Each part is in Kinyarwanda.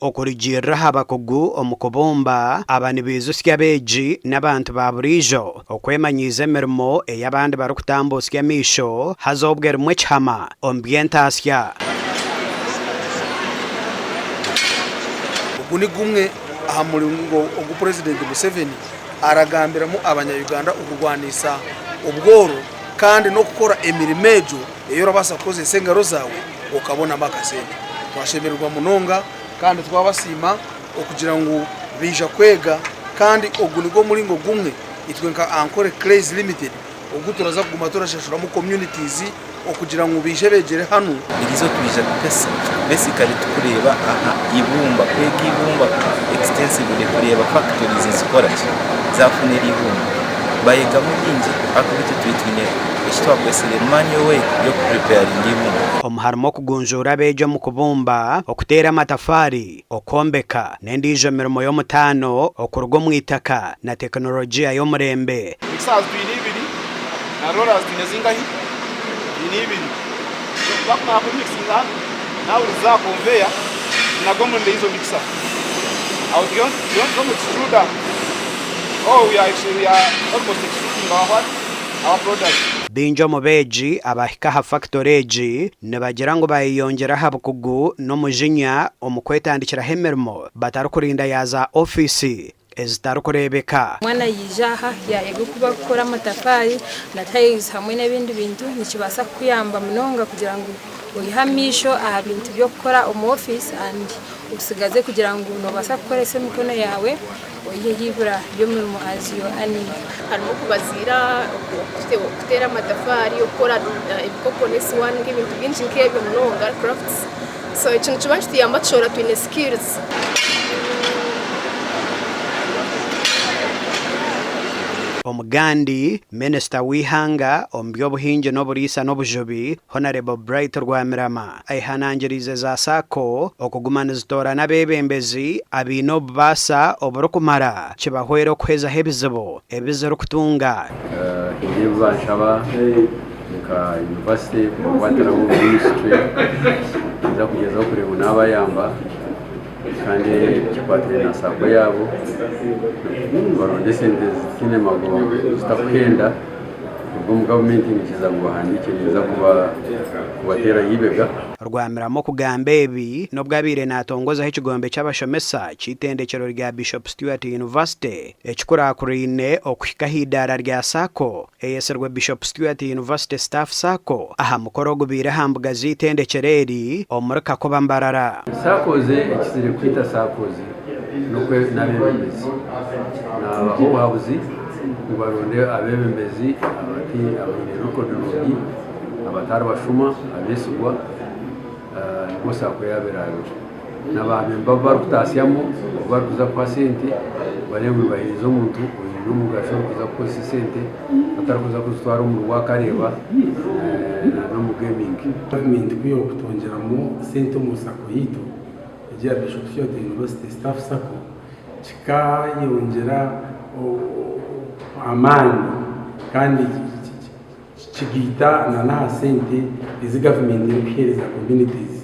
okurijirra habakugu omukubumba abani bizusya beji n'abantu baburijo okwemanyiza emirimo ey'abandi barukutambusya misho hazobwerumwe chama ombyentasya uguni gumwe aha mulingo ogu President Museveni aragambiramu abanya-Uganda okugwanisa ubworo kandi no gukora emirimo ejo eyo rabasa kozesa engaro zawe okabona makasente twashemererwa munonga kandi twabasima okugira ngo bija kwega kandi ogunigo mulingo gumwe itwe nka Ankole Craze Limited oguturaza kuguma turashashura mu communities okugira ngo bije begere hano irizo twija pesa basically tukureba aha ibumba kwega ibumba extensively kureba factories zikora zafunira ibumba bayega mu bingi akubite twitwine ishitwa kwesere manual way yo prepare ibumba omuharimo kugunjura bejo mu kubumba okutera amatafari okombeka n'endijo mirimo yo mutano okurwo mwitaka na teknolojia yo murembe mixers binibiri na rollers dinezingahi binibiri bakwa ku mixinga na uza conveyor na gomunde hizo mixer au don't extruder. Oh, we are almost extruding our products. Binjo mubeji abahika ha factory nebagira ngo bayiyongera habukugu no mujinya omukwetandikira hemermo batarukurinda yaza office ezitarukurebeka mwana yijaha yego kuba gukora amatafari na tiles hamwe n'ibindi bintu nikibasa kuyamba munonga kugira ngo uyihamisho aha bintu byo gukora mu office and usigaze kugira ngo nobasa gukoresha imikono yawe yibura byo mu aziyo ani harimo kubazira gutera amatafari ukora ibikoponesi one nk'ibintu byinshi nk'ibyo munonga crafts so ikintu cyubashye amachora twine skills Omugandi Minister wihanga ombyobuhinje n'oburisa n'obujobi Honorable Bright Rwamirama aihanangirize za sako okugumana zitora n'abebembezi abino basa oburukumara kibahwera okuheza hebizibu ebizero kutunga ibiba nshaba ka university kwatira mu ministry nza kugeza kureba n'abayamba kandi kikwatire na sako yabo baronde sente zitine mago zitakwenda ubwo mu government nikiza ngo handikiriza kubatera yibega Rwamiramo kugamba ebi nobwabire natongoza h'ikigombe cy'abashomesa cyitendekero rya Bishop Stewart University ekikurakurine okuhika hidara rya sako eyeserwe Bishop Stewart University Staff Sako aha mukoro gubire hambuga zitendekereri omurika ko bambarara sakoze ekizire kwita sakoze nokwe nabebembezi nabaho habuzi kubaronde abebembezi abati abayiruko dologi abatari bashuma abesugwa gusa ko yaberayo n'abamemba barukutasyamo barukuza kwa sente barebe bahirizo muntu no mugasho kuza ko sente atarakuza kuzitwara mu rwakareba no mu gaming government kuyo kutongera mu sente mu sako yito ya Bishop Stewart University Staff Sako kikayongera amani kandi chigita na sente izi government y'uhereza communities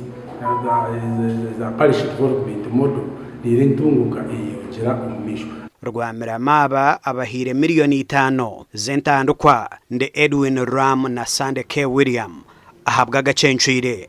za parish development model lirentunguka iyongera umumisho Rwamirama abahire miliyoni 5 zentandukwa nde Edwin Ram na Sande K William ahabwa gacencuire